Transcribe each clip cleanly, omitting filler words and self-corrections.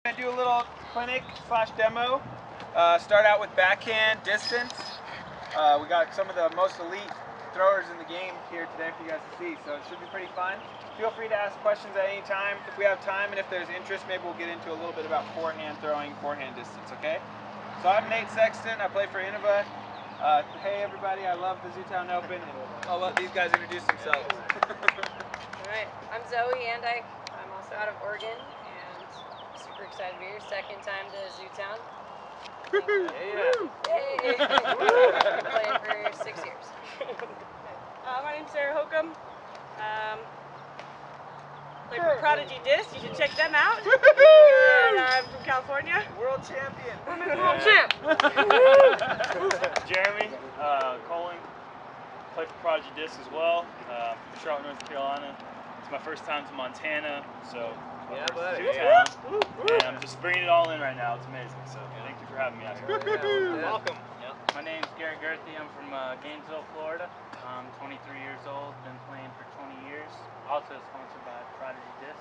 I'm going to do a little clinic / demo. Start out with backhand distance. We got some of the most elite throwers in the game here today for you guys to see, so it should be pretty fun. Feel free to ask questions at any time. If we have time and if there's interest, maybe we'll get into a little bit about forehand throwing, forehand distance, okay? So I'm Nate Sexton. I play for Innova. Hey everybody, I love the Zootown Open. I'll let these guys introduce themselves. Alright, I'm Zoe Andike. I'm also out of Oregon and super excited to be here. Second time to Zootown. Yay! I've been playing for 6 years. My name's Sarah Hokum. Play for Prodigy Disc. You should check them out. And I'm from California. World champion. Women's world champ. Jeremy Colling, play for Prodigy Disc as well. From Charlotte, North Carolina. It's my first time to Montana, so Zootown. And I'm just bringing it all in right now. It's amazing. So thank you for having me out here. Welcome. My name's Garrett Gerthy. I'm from Gainesville, Florida. I'm 23 years old, been playing for 20 years. Also sponsored by Prodigy Disc.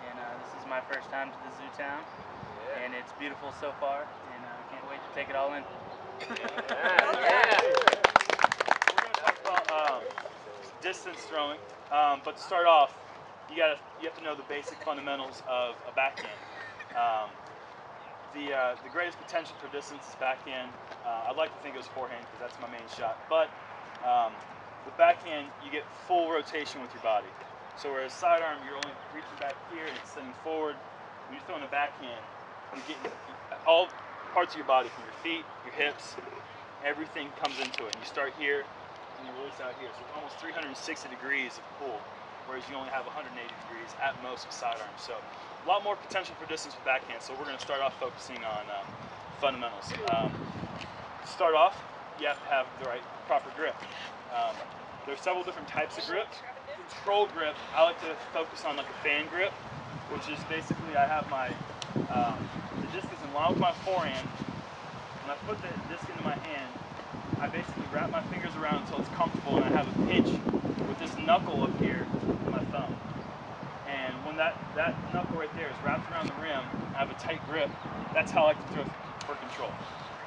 And this is my first time to the Zootown. And it's beautiful so far, and I can't wait to take it all in. We're going to talk about distance throwing, but to start off, you have to know the basic fundamentals of a backhand. The greatest potential for distance is backhand. I'd like to think it was forehand because that's my main shot. But with backhand, you get full rotation with your body. So whereas sidearm, you're only reaching back here and extending forward. When you're throwing a backhand, you get all parts of your body, from your feet, your hips, everything comes into it. You start here and you release out here. So it's almost 360 degrees of pull, whereas you only have 180 degrees at most with sidearm. So a lot more potential for distance with backhand. So we're going to start off focusing on fundamentals. To start off, you have to have the right proper grip. There's several different types of grip. Control grip, I like to focus on like a fan grip, which is basically I have my the disc is in line with my forehand. When I put the disc into my hand, I basically wrap my fingers around until it's comfortable, and I have a pinch with this knuckle up here with my thumb. And when that knuckle right there is wrapped around the rim, I have a tight grip. That's how I like to throw for control.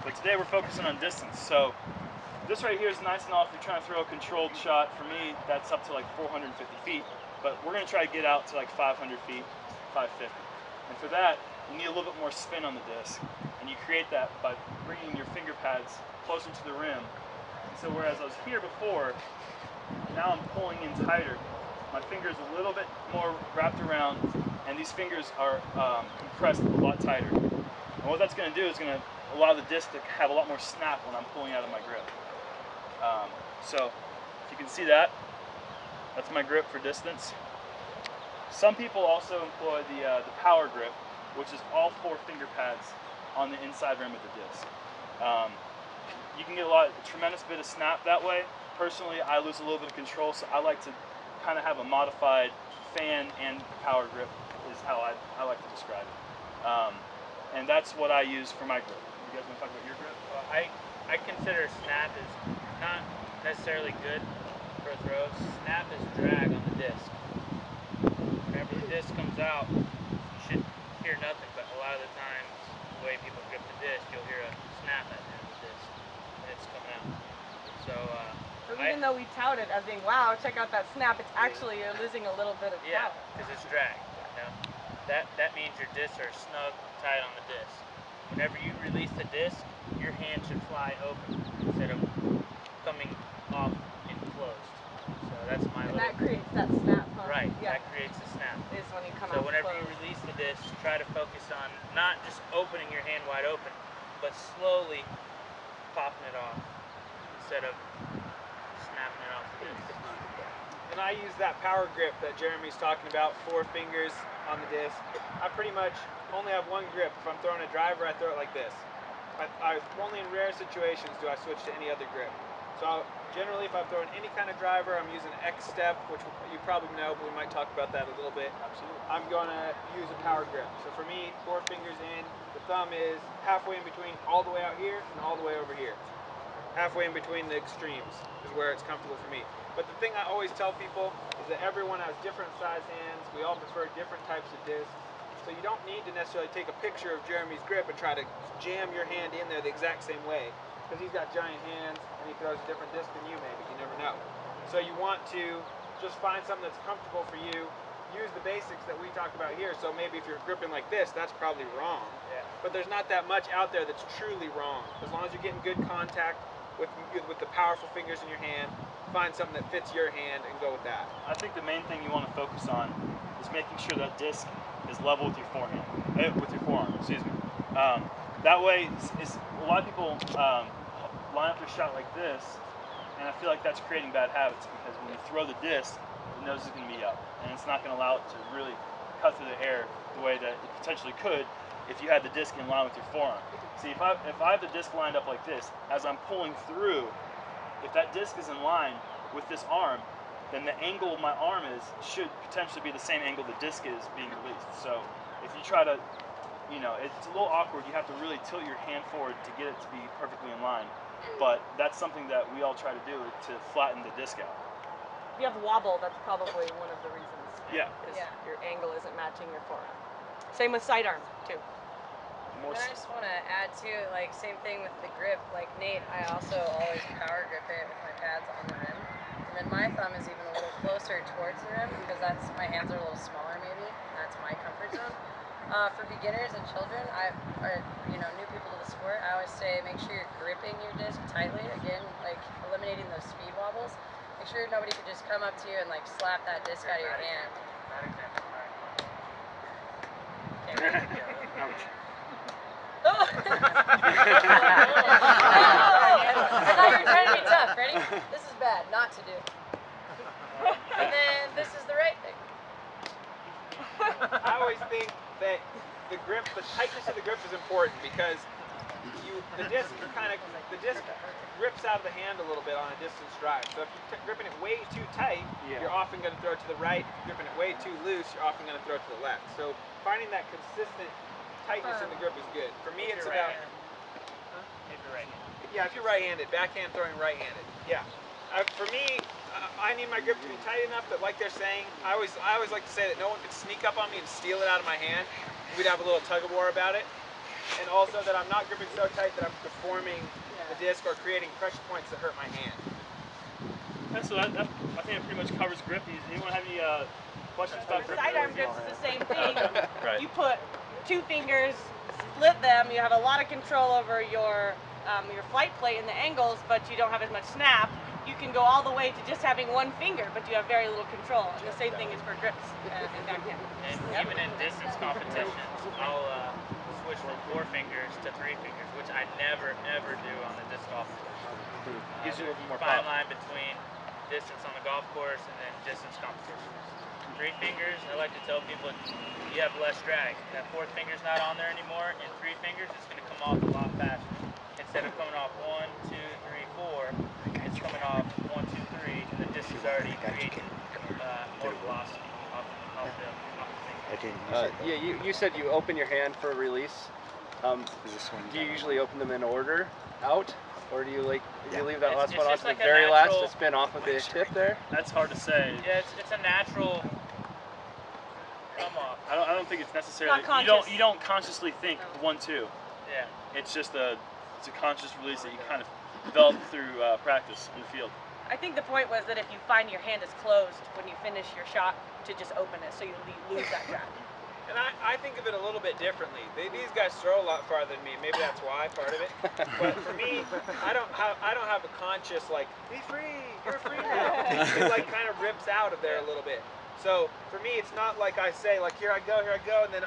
But today we're focusing on distance. So this right here is nice enough if you're trying to throw a controlled shot. For me, that's up to like 450 feet. But we're going to try to get out to like 500 feet, 550. And for that, you need a little bit more spin on the disc. And you create that by bringing your finger pads closer to the rim. So whereas I was here before, now I'm pulling in tighter. My fingers a little bit more wrapped around, and these fingers are compressed a lot tighter. And what that's going to do is going to allow the disc to have a lot more snap when I'm pulling out of my grip. So if you can see that, that's my grip for distance. Some people also employ the power grip, which is all 4 finger pads on the inside rim of the disc. You can get a tremendous bit of snap that way. Personally, I lose a little bit of control, so I like to kind of have a modified fan and power grip is how I like to describe it. And that's what I use for my grip. You guys want to talk about your grip? Well, I consider snap is not necessarily good for throws. Snap is drag on the disc. Whenever the disc comes out, you should hear nothing, but a lot of the times, the way people grip the disc, you'll hear a snap at the end of the disc, and it's coming out. So even though we tout it as being, wow, check out that snap, it's actually you're losing a little bit of power. Yeah, because it's drag. You know? That means your discs are snug, tight on the disc. Whenever you release the disc, your hand should fly open instead of coming off and closed. So that's my And that creates that snap, huh? Right, Yeah. that creates a snap. Is when you come So out whenever closed. you release the disc, try to focus on not just opening your hand wide open, but slowly popping it off instead of snapping it off the disc. And I use that power grip that Jeremy's talking about, 4 fingers on the disc. I pretty much only have one grip. If I'm throwing a driver, I throw it like this. Only in rare situations do I switch to any other grip. So generally, if I'm throwing any kind of driver, I'm using X step, which you probably know, but we might talk about that a little bit. Absolutely. I'm going to use a power grip. So for me, 4 fingers in, the thumb is halfway in between, all the way out here and all the way over here. Halfway in between the extremes is where it's comfortable for me. But the thing I always tell people is that everyone has different size hands. We all prefer different types of discs. So you don't need to necessarily take a picture of Jeremy's grip and try to jam your hand in there the exact same way, because he's got giant hands and he throws a different disc than you maybe, you never know. So you want to just find something that's comfortable for you, use the basics that we talked about here. So maybe if you're gripping like this, that's probably wrong. Yeah. But there's not that much out there that's truly wrong. As long as you're getting good contact with the powerful fingers in your hand, find something that fits your hand and go with that. I think the main thing you want to focus on is making sure that disc is level with your forehand, with your forearm. Excuse me. That way, a lot of people line up their shot like this, and I feel like that's creating bad habits because when you throw the disc, the nose is going to be up, and it's not going to allow it to really cut through the air the way that it potentially could if you had the disc in line with your forearm. See, if I have the disc lined up like this, as I'm pulling through, if that disc is in line with this arm, then the angle my arm should potentially be the same angle the disc is being released. So if you try to, it's a little awkward. You have to really tilt your hand forward to get it to be perfectly in line. But that's something that we all try to do to flatten the disc out. If you have wobble, that's probably one of the reasons. Yeah. Is your angle isn't matching your forearm. Same with sidearm, too. And I just want to add too, like same thing with the grip. Like Nate, I also always power grip it with my pads on the rim, and then my thumb is even a little closer towards the rim because my hands are a little smaller maybe. That's my comfort zone. For beginners and children, or new people to the sport, I always say make sure you're gripping your disc tightly. Again, like eliminating those speed wobbles. Make sure nobody can just come up to you and like slap that disc out of your hand. Bad example. Okay. Oh! I thought you were trying to be tough. Ready? This is bad, not to do. And then this is the right thing. I always think that the tightness of the grip is important because the disc rips out of the hand a little bit on a distance drive. So if you're gripping it way too tight, you're often going to throw it to the right. If you're gripping it way too loose, you're often going to throw it to the left. So finding that consistent tightness in the grip is good. For me, it's about. If you're right-handed. Yeah, if you're right-handed, backhand throwing right-handed. Yeah. For me, I need my grip to be tight enough that, like they're saying, I always like to say that no one could sneak up on me and steal it out of my hand. We'd have a little tug of war about it. And also that I'm not gripping so tight that I'm deforming the disc or creating pressure points that hurt my hand. Yeah, so I think it pretty much covers grip. Anyone have any questions about grip? Sidearm grip's the same thing. Right. You put 2 fingers, split them. You have a lot of control over your flight plate and the angles, but you don't have as much snap. You can go all the way to just having 1 finger, but you have very little control. And the same thing is for grips and backhand. And even in distance competitions, I'll switch from 4 fingers to 3 fingers, which I never ever do on the disc golf course. Gives you a little more fine pop. line between distance on the golf course and then distance competitions. 3 fingers, I like to tell people you have less drag. That 4th finger's not on there anymore, and 3 fingers is going to come off a lot faster. Instead of coming off 1, 2, 3, 4, it's coming off 1, 2, 3, and the disc is already creating more velocity off the finger. Yeah, you said you open your hand for a release. Do you usually open them in order out, or do you you leave that last It's one on just to like the a very last natural- to spin off of the tip there? That's hard to say. Yeah, it's a natural come off. I don't think it's necessarily. Not You don't consciously think No. 1, 2. Yeah. It's just a conscious release that you kind of develop through practice on the field. I think the point was that if you find your hand is closed when you finish your shot, to just open it so you lose that drag. And I think of it a little bit differently. These guys throw a lot farther than me. Maybe that's why, part of it. But for me, I don't have a conscious like, be free, you're free now. It like kind of rips out of there a little bit. So for me, it's not like I say like here I go, and then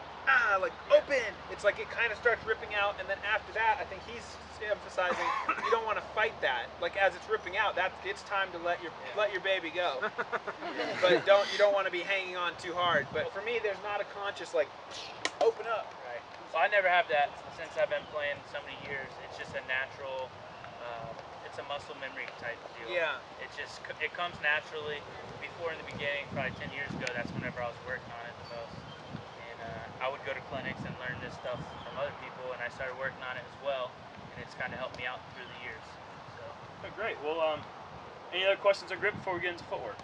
like open. It's like it kind of starts ripping out, and then after that, I think he's emphasizing you don't want to fight that. Like as it's ripping out, it's time to let your baby go. But you don't want to be hanging on too hard. But for me, there's not a conscious like open up. Right. Well, I never have that since I've been playing so many years. It's just a natural. It's a muscle memory type deal. Yeah. It comes naturally. Before in the beginning, probably 10 years ago, that's whenever I was working on it the most. And I would go to clinics and learn this stuff from other people, and I started working on it as well. And it's kind of helped me out through the years. So. Okay, great. Well, any other questions on grip before we get into footwork?